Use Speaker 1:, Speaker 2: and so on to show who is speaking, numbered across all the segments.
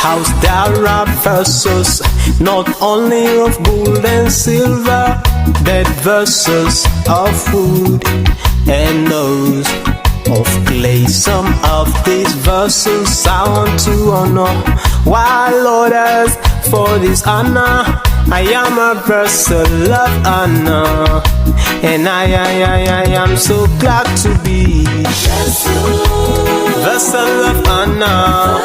Speaker 1: House there are vessels, not only of gold and silver, but vessels of wood and those of clay. Some of these vessels I want to honor, while others for this honor. I am a vessel of honor, and I am so glad to be vessel of honor.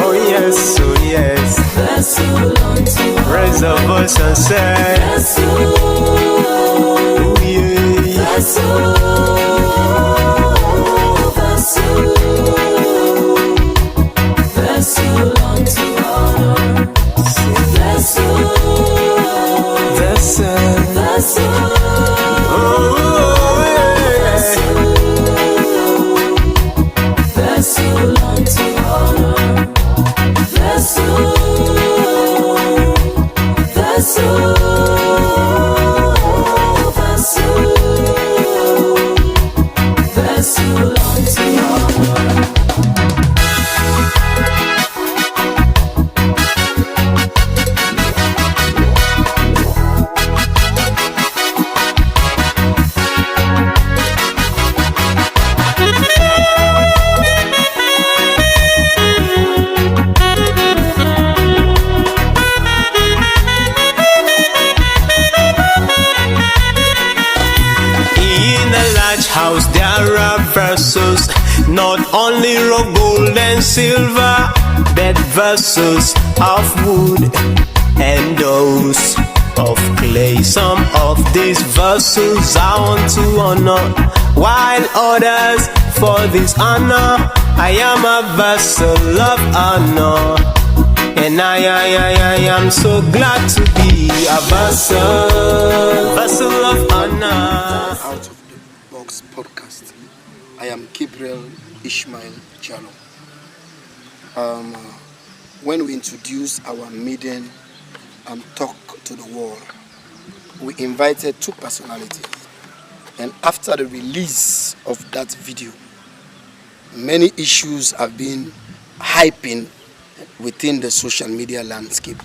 Speaker 1: Oh yes, oh yes. Raise the voice and say, oh yeah. Vessel unto honor. Vessel. Oh yeah. Vessel unto honor. Vessel. Vessel unto honor. House there are vessels, not only of gold and silver, but vessels of wood and those of clay. Some of these vessels I want to honor, while others for this honor. I am a vessel of honor, and I am so glad to be a vessel of honor.
Speaker 2: Podcast. I am Gabriel Ismael Jalloh. When we introduced our maiden talk to the world, we invited two personalities, and after the release of that video, many issues have been hyping within the social media landscape,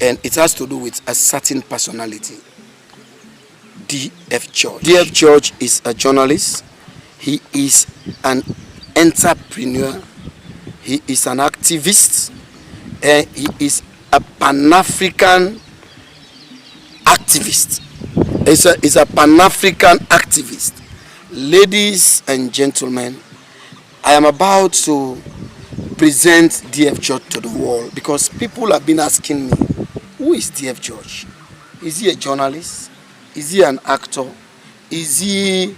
Speaker 2: and it has to do with a certain personality, D.F. George. D.F. George is a journalist. He is an entrepreneur. He is an activist. And he is a Pan-African activist. He's a Pan-African activist. Ladies and gentlemen, I am about to present D.F. George to the world because people have been asking me, who is D.F. George? Is he a journalist? Is he an actor? Is he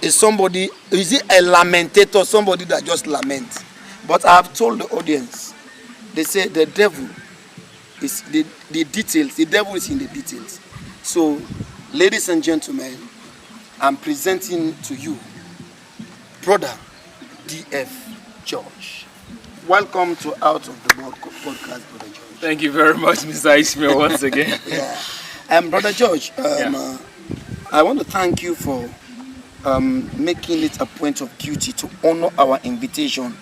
Speaker 2: somebody? Is he a lamentator? Somebody that just laments? But I have told the audience. They say the devil is the details. The devil is in the details. So, ladies and gentlemen, I'm presenting to you, brother D.F. George. Welcome to Out of the Box podcast, brother George.
Speaker 3: Thank you very much, Mr. Ismail, once again.
Speaker 2: Yeah. Brother George, I want to thank you for making it a point of duty to honor our invitation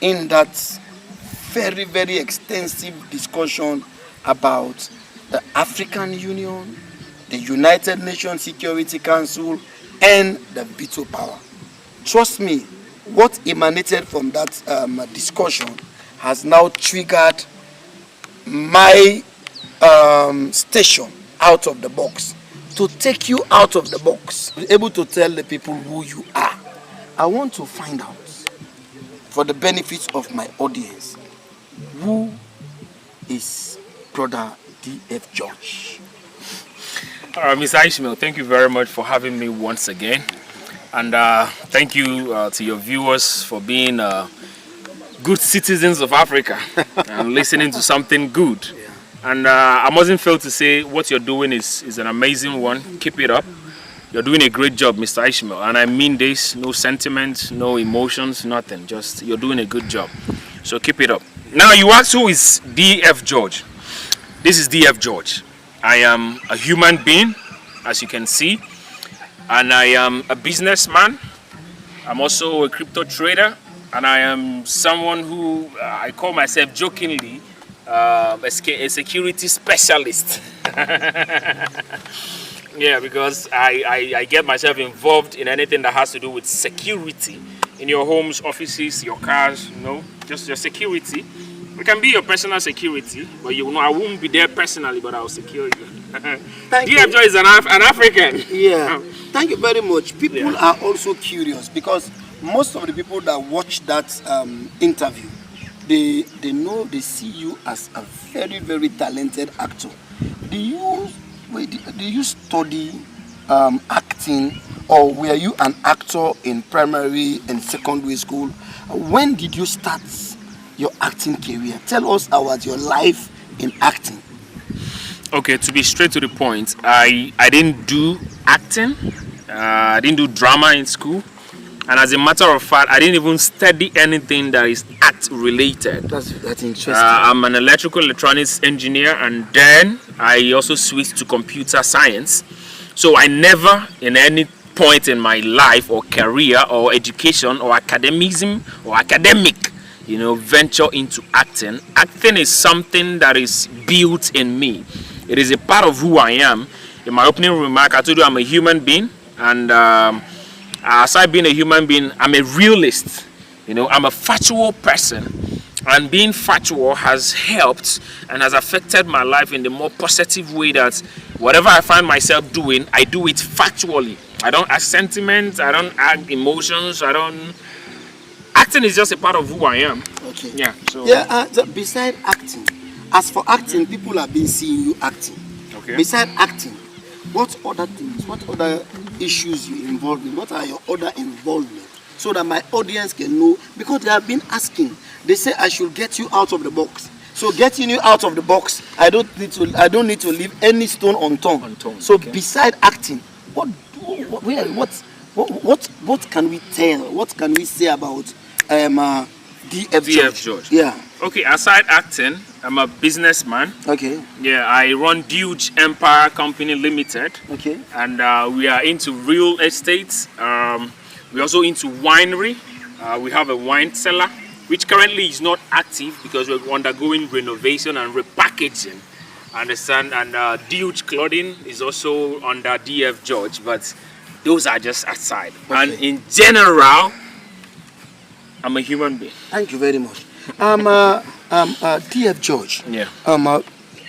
Speaker 2: in that very, very extensive discussion about the African Union, the United Nations Security Council, and the veto power. Trust me, what emanated from that discussion has now triggered my station out of the box, to take you out of the box, be able to tell the people who you are. I want to find out, for the benefit of my audience, who is brother D.F. George?
Speaker 3: Mr. Ishmael, thank you very much for having me once again. And thank you to your viewers for being good citizens of Africa and listening to something good. And I mustn't fail to say what you're doing is an amazing one. Keep it up. You're doing a great job, Mr. Ishmael. And I mean this, no sentiments, no emotions, nothing. Just you're doing a good job. So keep it up. Now you ask, who is D.F. George? This is D.F. George. I am a human being, as you can see. And I am a businessman. I'm also a crypto trader. And I am someone who, I call myself jokingly, a security specialist. Yeah, because I get myself involved in anything that has to do with security in your homes, offices, your cars, you know, just your security. It can be your personal security, but you know I won't be there personally, but I'll secure you. D.F. Joy is an African.
Speaker 2: Yeah, thank you very much. People are also curious because most of the people that watch that interview, they know, they see you as a very, very talented actor. Do you study acting, or were you an actor in primary and secondary school? When did you start your acting career? Tell us about your life in acting.
Speaker 3: Okay, to be straight to the point, I didn't do acting. I didn't do drama in school. And as a matter of fact, I didn't even study anything that is act related.
Speaker 2: That's interesting.
Speaker 3: I'm an electrical electronics engineer, and then I also switched to computer science. So I never, in any point in my life or career or education or academicism or academic, you know, venture into acting. Acting is something that is built in me. It is a part of who I am. In my opening remark, I told you I'm a human being, and aside being a human being, I'm a realist. You know, I'm a factual person, and being factual has helped and has affected my life in the more positive way that whatever I find myself doing, I do it factually. I don't add sentiments, I don't add emotions, acting is just a part of who I am.
Speaker 2: Okay.
Speaker 3: Yeah. So
Speaker 2: beside acting, as for acting, people have been seeing you acting.
Speaker 3: Okay.
Speaker 2: Beside acting, what other things, what other issues you involved in? What are your other involvement? So that my audience can know, because they have been asking. They say I should get you out of the box. So getting you out of the box, I don't need to leave any stone unturned. So okay. Beside acting, what can we tell? What can we say about D.F.
Speaker 3: George?
Speaker 2: Yeah.
Speaker 3: Okay, aside acting, I'm a businessman.
Speaker 2: Okay.
Speaker 3: Yeah, I run Huge Empire Company Limited.
Speaker 2: Okay.
Speaker 3: And we are into real estate. We're also into winery. We have a wine cellar, which currently is not active because we're undergoing renovation and repackaging. Understand? And Huge Clothing is also under D.F. George, but those are just aside. Okay. And in general, I'm a human being.
Speaker 2: Thank you very much. D.F. George.
Speaker 3: Yeah.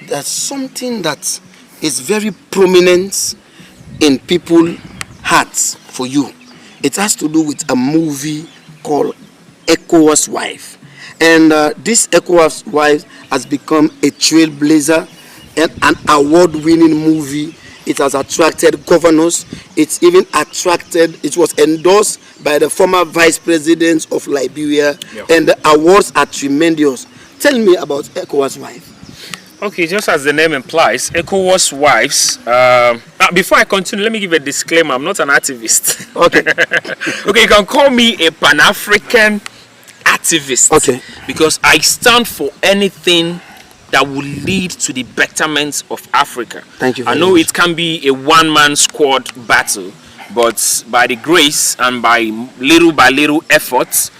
Speaker 2: There's something that is very prominent in people's hearts for you. It has to do with a movie called ECOWAS Wife. And this ECOWAS Wife has become a trailblazer and an award-winning movie. It has attracted governors. It was endorsed by the former vice president of Liberia. Yep. And the awards are tremendous. Tell me about ECOWAS Wife.
Speaker 3: Okay, just as the name implies, ECOWAS Wives. Before I continue, let me give a disclaimer. I'm not an activist.
Speaker 2: Okay.
Speaker 3: Okay, you can call me a Pan-African activist.
Speaker 2: Okay.
Speaker 3: Because I stand for anything that will lead to the betterment of Africa.
Speaker 2: Thank you very
Speaker 3: much. I know
Speaker 2: much.
Speaker 3: It can be a one-man squad battle, but by the grace and by little efforts,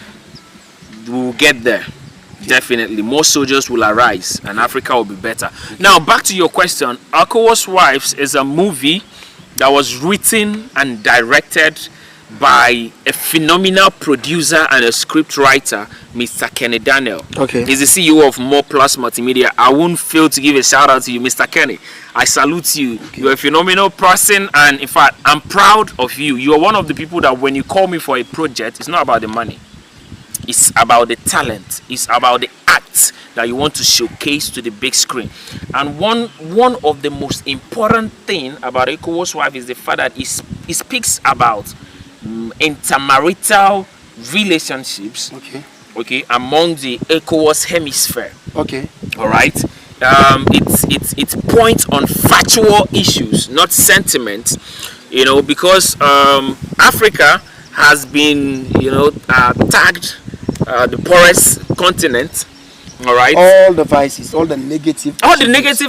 Speaker 3: we will get there. Definitely. More soldiers will arise and Africa will be better. Now, back to your question. ECOWAS Wives is a movie that was written and directed by a phenomenal producer and a script writer, Mr. Kenny Daniel.
Speaker 2: Okay.
Speaker 3: He's the CEO of More Plus Multimedia. I won't fail to give a shout out to you, Mr. Kenny. I salute you. Okay. You're a phenomenal person, and in fact, I'm proud of you. You're one of the people that when you call me for a project, it's not about the money. It's about the talent. It's about the act that you want to showcase to the big screen. And one of the most important thing about ECOWAS wife is the fact that it speaks about intermarital relationships. Okay, among the ECOWAS hemisphere.
Speaker 2: Okay.
Speaker 3: All right. It points on factual issues, not sentiment. You know, because Africa has been, tagged the poorest continent. All right.
Speaker 2: All the vices, all the negative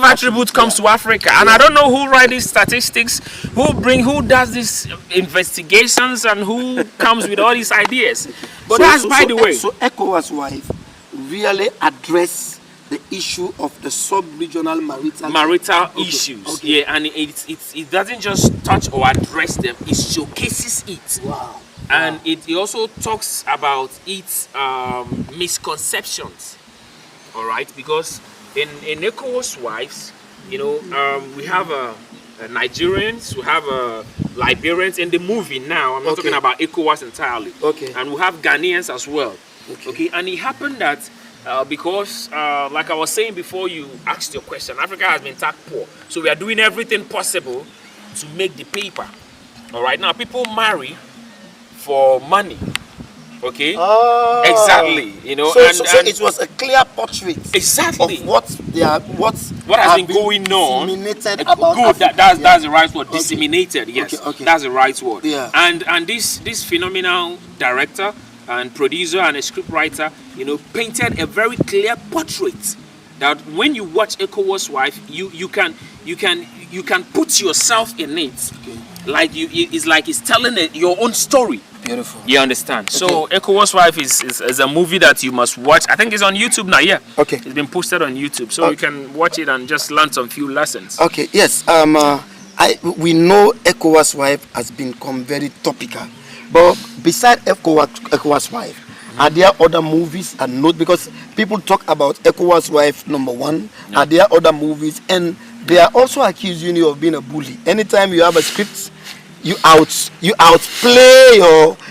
Speaker 3: attributes comes to Africa, and I don't know who write these statistics, who does these investigations, and who comes with all these ideas. But by the way.
Speaker 2: So ECOWAS wife really address the issue of the sub-regional marital
Speaker 3: issues.
Speaker 2: Okay.
Speaker 3: Yeah, and it doesn't just touch or address them; it showcases it.
Speaker 2: Wow.
Speaker 3: And it also talks about its misconceptions. All right, because in ECOWAS wives, we have Nigerians, we have Liberians in the movie now. I'm not talking about ECOWAS entirely.
Speaker 2: Okay.
Speaker 3: And we have Ghanaians as well. Okay. And it happened that because, like I was saying before you asked your question, Africa has been tagged poor. So we are doing everything possible to make the paper. All right. Now people marry for money. Okay. Exactly.
Speaker 2: So it was a clear portrait.
Speaker 3: Exactly.
Speaker 2: Of what
Speaker 3: has been going on.
Speaker 2: Disseminated about
Speaker 3: good. That's the right word. Okay. Disseminated. Yes.
Speaker 2: Okay.
Speaker 3: That's the right word.
Speaker 2: Yeah.
Speaker 3: And this phenomenal director and producer and a scriptwriter, painted a very clear portrait that when you watch ECOWAS wife, you can put yourself in it. Okay. It's telling your own story.
Speaker 2: Beautiful.
Speaker 3: You understand?
Speaker 2: Okay.
Speaker 3: So ECOWAS wife is a movie that you must watch. I think it's on YouTube now. Yeah.
Speaker 2: Okay.
Speaker 3: It's been posted on YouTube, so you can watch it and just learn some few lessons.
Speaker 2: Okay. Yes. We know ECOWAS wife has become very topical, but beside ECOWAS wife, are there other movies and note, because people talk about ECOWAS wife #1? Yeah. Are there other movies? And they are also accusing you of being a bully. Anytime you have a script, you outplay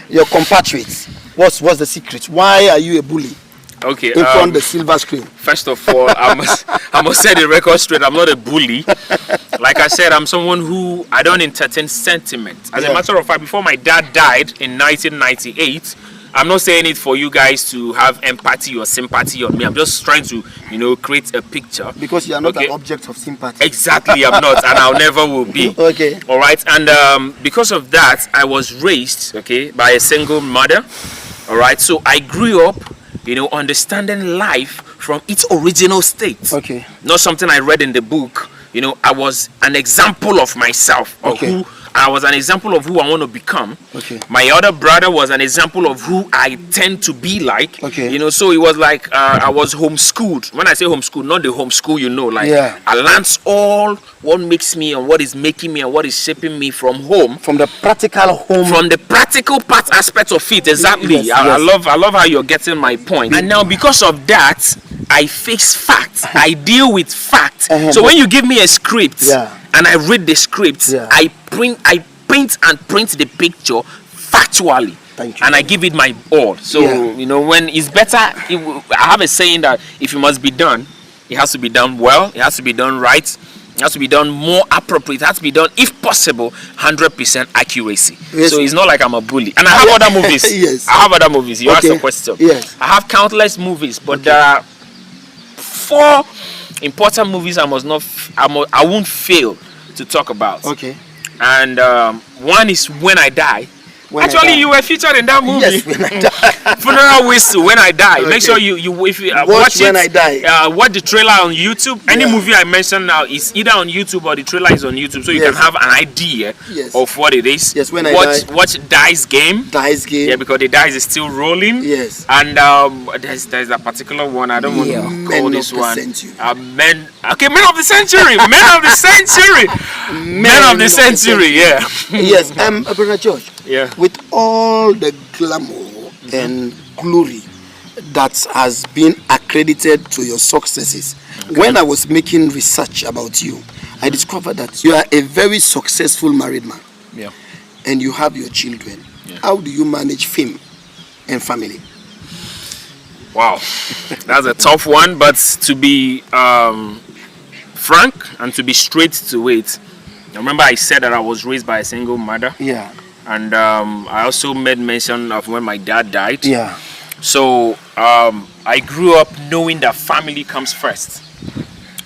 Speaker 2: your compatriots. What's the secret? Why are you a bully?
Speaker 3: Okay.
Speaker 2: In front of the silver screen.
Speaker 3: First of all, I must set the record straight. I'm not a bully. Like I said, I'm someone who I don't entertain sentiment. As a matter of fact, before my dad died in 1998, I'm not saying it for you guys to have empathy or sympathy on me. I'm just trying to, create a picture.
Speaker 2: Because you are not an object of sympathy.
Speaker 3: Exactly, I'm not, and I'll never will be.
Speaker 2: Okay.
Speaker 3: All right, and because of that, I was raised, by a single mother. All right, so I grew up, understanding life from its original state.
Speaker 2: Okay.
Speaker 3: Not something I read in the book. I was an example of myself, I was an example of who I want to become.
Speaker 2: Okay.
Speaker 3: My other brother was an example of who I tend to be like.
Speaker 2: Okay.
Speaker 3: So it was like I was homeschooled. When I say homeschooled, not the homeschool, I learned all what makes me and what is making me and what is shaping me from home.
Speaker 2: From the practical home.
Speaker 3: From the practical part aspect of it, exactly.
Speaker 2: Yes,
Speaker 3: I love how you're getting my point. And now because of that, I face facts. I deal with facts. So when you give me a script and I read the script, I paint and print the picture factually.
Speaker 2: Thank you.
Speaker 3: And I give it my all. So when it's better, I have a saying that if it must be done, it has to be done well, it has to be done right, it has to be done more appropriate, it has to be done, if possible, 100% accuracy. Yes. So it's not like I'm a bully. And I have other movies.
Speaker 2: Yes.
Speaker 3: I have other movies. You asked a question.
Speaker 2: Yes.
Speaker 3: I have countless movies, but there are 4 important movies I won't fail to talk about.
Speaker 2: Okay.
Speaker 3: And one is When I Die. Actually, you were featured in that movie.
Speaker 2: Yes, When I Die.
Speaker 3: Funeral Whistle, When I Die. Okay. Make sure you if you watch it.
Speaker 2: When I Die.
Speaker 3: Watch the trailer on YouTube. Any movie I mention now is either on YouTube or the trailer is on YouTube, so you can have an idea of what it is.
Speaker 2: Yes, When I Die.
Speaker 3: Watch Dice Game.
Speaker 2: Dice Game.
Speaker 3: Yeah, because the dice is still rolling.
Speaker 2: Yes.
Speaker 3: And there's a particular one. I don't want to call this one. Men of the Century. Men of the Century. Men of the Century. Yeah.
Speaker 2: Yes. Brother George.
Speaker 3: Yeah.
Speaker 2: With all the glamour and glory that has been accredited to your successes, when I was making research about you, I discovered that you are a very successful married man.
Speaker 3: Yeah.
Speaker 2: And you have your children. Yeah. How do you manage fame and family?
Speaker 3: Wow, that's a tough one. But to be frank and to be straight to it, remember I said that I was raised by a single mother.
Speaker 2: Yeah.
Speaker 3: And I also made mention of when my dad died.
Speaker 2: Yeah.
Speaker 3: So I grew up knowing that family comes first.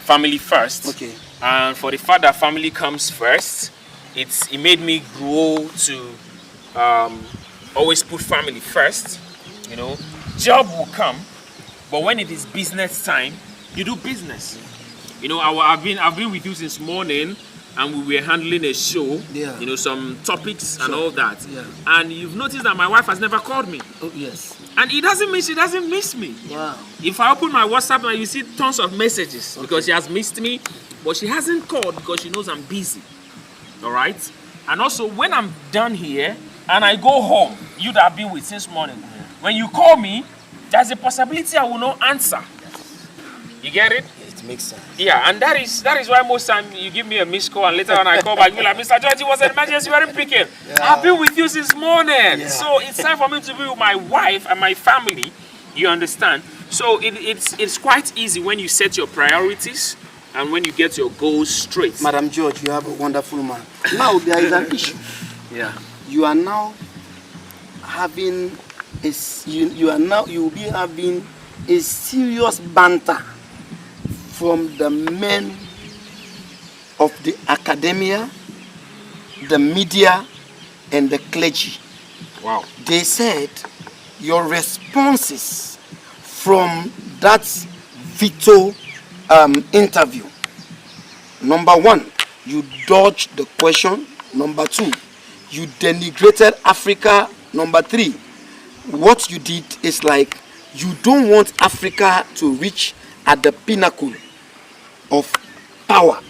Speaker 3: Family first.
Speaker 2: Okay.
Speaker 3: And for the fact that family comes first, it made me grow to always put family first. You know, job will come, but when it is business time, you do business. You know, I've been with you since morning, and we were handling a show.
Speaker 2: Yeah.
Speaker 3: You know, some topics and all that.
Speaker 2: Yeah.
Speaker 3: And you've noticed that my wife has never called me.
Speaker 2: Oh yes.
Speaker 3: And it doesn't mean she doesn't miss me.
Speaker 2: Wow.
Speaker 3: If I open my WhatsApp now, you see tons of messages because she has missed me, but she hasn't called because she knows I'm busy. All right. And also, when I'm done here and I go home, you that I've been with since morning, when you call me, there's a possibility I will not answer. You get it?
Speaker 2: It makes sense.
Speaker 3: Yeah, and that is why most time you give me a missed call and later on I call back, you're like, Mr. George, it was an emergency, you weren't picking.
Speaker 2: Yeah.
Speaker 3: I've been with you since morning.
Speaker 2: Yeah.
Speaker 3: So it's time for me to be with my wife and my family. You understand? So it's quite easy when you set your priorities and when you get your goals straight.
Speaker 2: Madam George, you have a wonderful man. Now there is an issue.
Speaker 3: Yeah.
Speaker 2: You are now having you will be having a serious banter from the men of the academia, the media, and the clergy.
Speaker 3: Wow.
Speaker 2: They said your responses from that veto interview. Number one, you dodged the question. Number two, you denigrated Africa. Number three, what you did is like you don't want Africa to reach at the pinnacle of power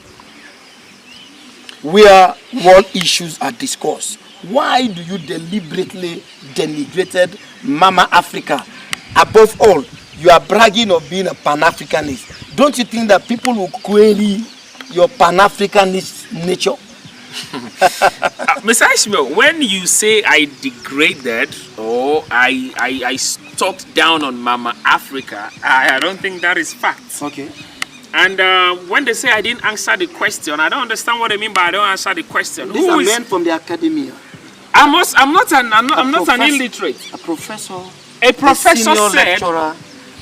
Speaker 2: where world issues are discussed. Why do you deliberately denigrated Mama Africa? Above all, you are bragging of being a Pan-Africanist. Don't you think that people will query your Pan-Africanist nature?
Speaker 3: Mr. Ismael, when you say I degraded or I talked down on Mama Africa, I don't think that is fact.
Speaker 2: Okay.
Speaker 3: And when they say I didn't answer the question, I don't understand what they mean by I don't answer the question.
Speaker 2: These are men from the academia.
Speaker 3: I'm not an illiterate.
Speaker 2: A professor.
Speaker 3: A professor
Speaker 2: a senior
Speaker 3: said,
Speaker 2: lecturer,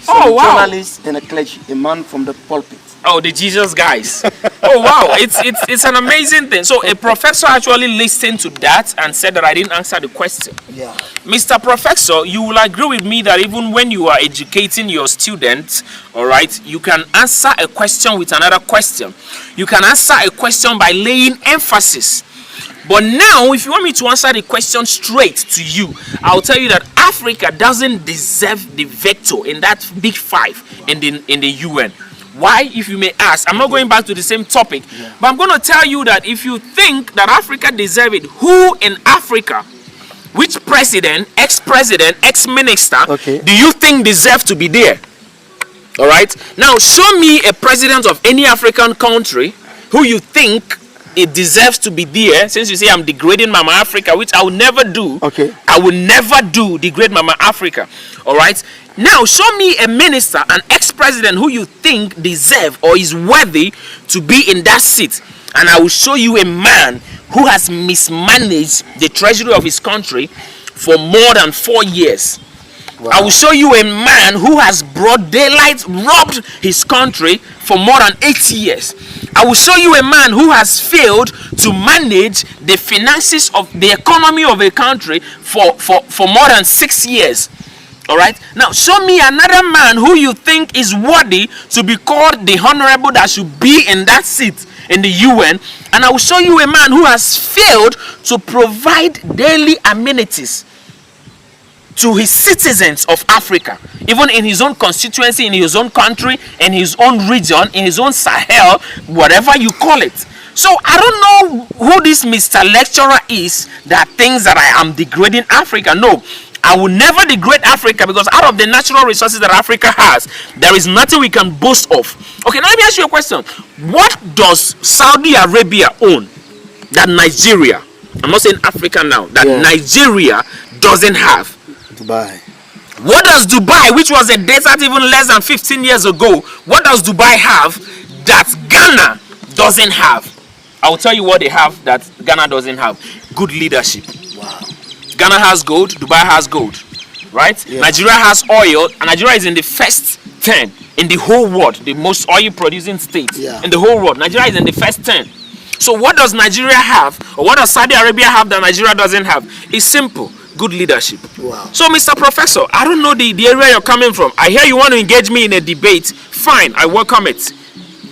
Speaker 3: "Oh wow,
Speaker 2: journalist and a clergy, a man from the pulpit."
Speaker 3: Oh, the Jesus guys. Oh wow, it's an amazing thing. So a professor actually listened to that and said that I didn't answer the question.
Speaker 2: Yeah.
Speaker 3: Mr. Professor, you will agree with me that even when you are educating your students, all right, you can answer a question with another question. You can answer a question by laying emphasis. But now, if you want me to answer the question straight to you, I'll tell you that Africa doesn't deserve the veto in that big five in the UN. Why, if you may ask? I'm not going back to the same topic, but I'm going to tell you that if you think that Africa deserves it, who in Africa, which president, ex-president, ex-minister, do you think deserve to be there? All right. Now, show me a president of any African country who you think it deserves to be there. Since you say I'm degrading Mama Africa, which I will never do.
Speaker 2: Okay.
Speaker 3: I will never degrade Mama Africa. All right. Now, show me a minister, an ex-president who you think deserve or is worthy to be in that seat, and I will show you a man who has mismanaged the treasury of his country for more than 4 years. Wow. I will show you a man who has brought daylight, robbed his country for more than 8 years. I will show you a man who has failed to manage the finances of the economy of a country for more than 6 years. All right. Now, show me another man who you think is worthy to be called the honorable that should be in that seat in the UN, and I will show you a man who has failed to provide daily amenities to his citizens of Africa, even in his own constituency, in his own country, in his own region, in his own Sahel, whatever you call it. So I don't know who this Mr. Lecturer is that thinks that I am degrading Africa. No, I will never degrade Africa, because out of the natural resources that Africa has, there is nothing we can boast of. Okay, now let me ask you a question. What does Saudi Arabia own that Nigeria, I'm not saying Africa now, that Nigeria doesn't have?
Speaker 2: Dubai.
Speaker 3: What does Dubai, which was a desert even less than 15 years ago, what does Dubai have that Ghana doesn't have? I will tell you what they have that Ghana doesn't have. Good leadership.
Speaker 2: Wow.
Speaker 3: Ghana has gold, Dubai has gold, right?
Speaker 2: Yeah.
Speaker 3: Nigeria has oil, and Nigeria is in the first 10 in the whole world, the most oil producing state in the whole world. Nigeria is in the first 10. So what does Nigeria have, or what does Saudi Arabia have that Nigeria doesn't have? It's simple. Good leadership.
Speaker 2: Wow.
Speaker 3: So, Mr. Professor, I don't know the area you're coming from. I hear you want to engage me in a debate. Fine, I welcome it.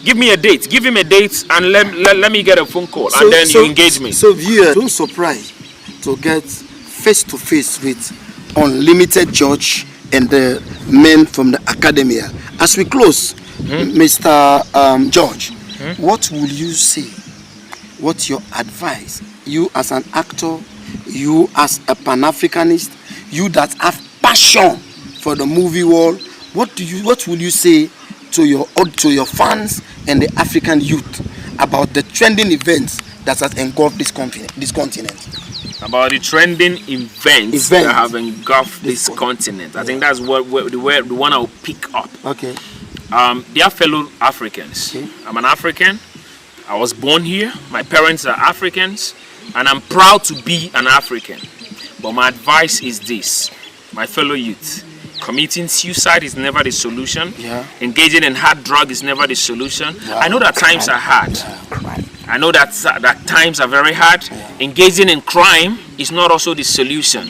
Speaker 3: Give me a date. Give him a date, and let me get a phone call, and then you engage me.
Speaker 2: So, viewers, don't surprise to get face to face with Unlimited George and the men from the academia. As we close, Mr. George, what will you say? What's your advice? You as an actor, you as a Pan-Africanist, you that have passion for the movie world, what will you say to your fans and the African youth about the trending events that has engulfed this continent?
Speaker 3: About the trending events that have engulfed this continent. I think that's the one I'll pick up.
Speaker 2: Okay.
Speaker 3: Dear fellow Africans, I'm an African. I was born here. My parents are Africans, and I'm proud to be an African. But my advice is this, my fellow youth: committing suicide is never the solution. Engaging in hard drug is never the solution. I know that times are hard. I know that times are very hard. Engaging in crime is not also the solution.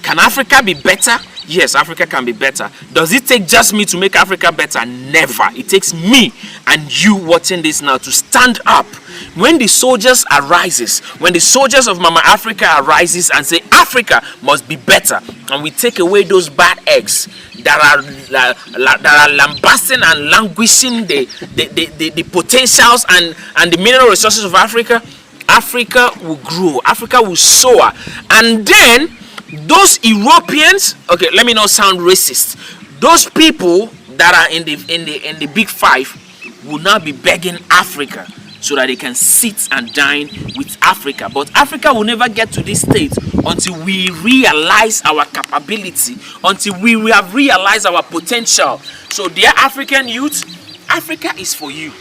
Speaker 3: Can Africa be better? Yes, Africa can be better. Does it take just me to make Africa better? Never. It takes me and you watching this now to stand up. When the soldiers arises, when the soldiers of Mama Africa arises and say Africa must be better, and we take away those bad eggs that are lambasting and languishing the potentials and the mineral resources of Africa, Africa will grow, Africa will soar. And then those Europeans, okay, let me not sound racist, those people that are in the big five will now be begging Africa so that they can sit and dine with Africa. But Africa will never get to this state until we realize our capability, until we have realized our potential. So dear African youth, Africa is for you.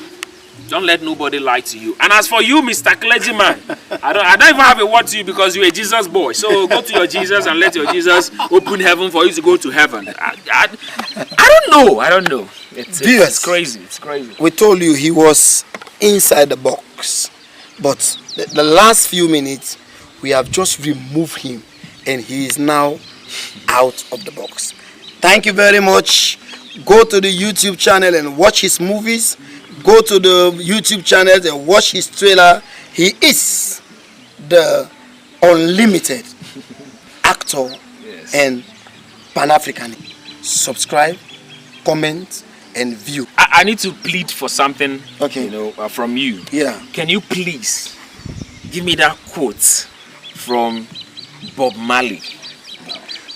Speaker 3: Don't let nobody lie to you. And as for you, Mr. Clergyman, I don't even have a word to you because you're a Jesus boy. So go to your Jesus and let your Jesus open heaven for you to go to heaven. I don't know. It's crazy. It's crazy.
Speaker 2: We told you he was inside the box, but the last few minutes we have just removed him and he is now out of the box. Thank you very much. Go to the YouTube channel and watch his movies. Go to the YouTube channel and watch his trailer. He is the unlimited actor and Pan-African. Subscribe, comment, and view.
Speaker 3: I need to plead for something, from you.
Speaker 2: Yeah.
Speaker 3: Can you please give me that quote from Bob Marley?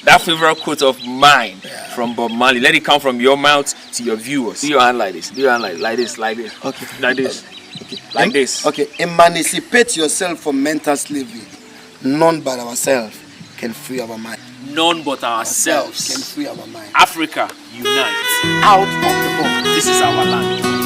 Speaker 3: That favorite quote of mine from Bob Marley. Let it come from your mouth to your viewers. Do your hand like this. Do your hand like this.
Speaker 2: Okay.
Speaker 3: Like this. Okay. Like this.
Speaker 2: Okay. Emancipate yourself from mental slavery. None but ourselves can free our mind.
Speaker 3: None but ourselves
Speaker 2: can free our mind.
Speaker 3: Africa, unite.
Speaker 2: Out of the box.
Speaker 3: This is our land.